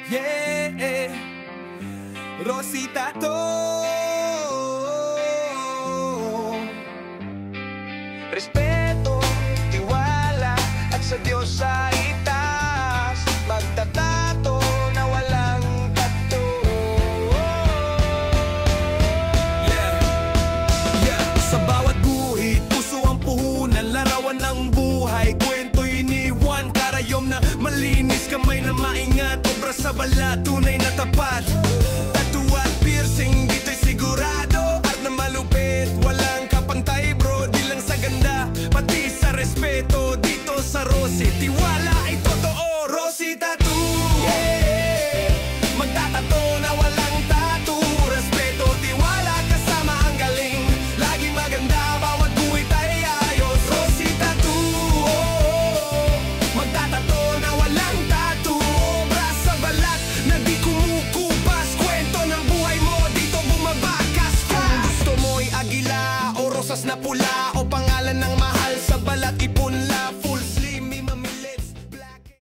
Yeah, Rosita to. Respeto, tiwala, at sa Diyos sa itaas. Magtatato na walang tato. Yeah, sa bawat guhit, puso ang puhunan, larawan ng buhay, kwento'y iniwan, karayom na malinis, kamay na maingat, obra sa balat, tunay na tapat. Tattoo at piercing, dito'y sigurado, art na malupit, walang kapantay bro, di lang sa ganda, pati sa respeto, dito sa Rosie, tiwala ay totoo, Rosie Tattoo. Yeah, magtatato na walang tattoo, respeto, tiwala, kasama ang galing, laging maganda, bawat guhit ay ayos, Rosie Tattoo. Magtatato na walang tattoo, obra sa balat na di kumukupas, kwento ng buhay mo dito bumabakas. Kung gusto mo'y agila o rosas na pula o pangalan ng mahal sa balat,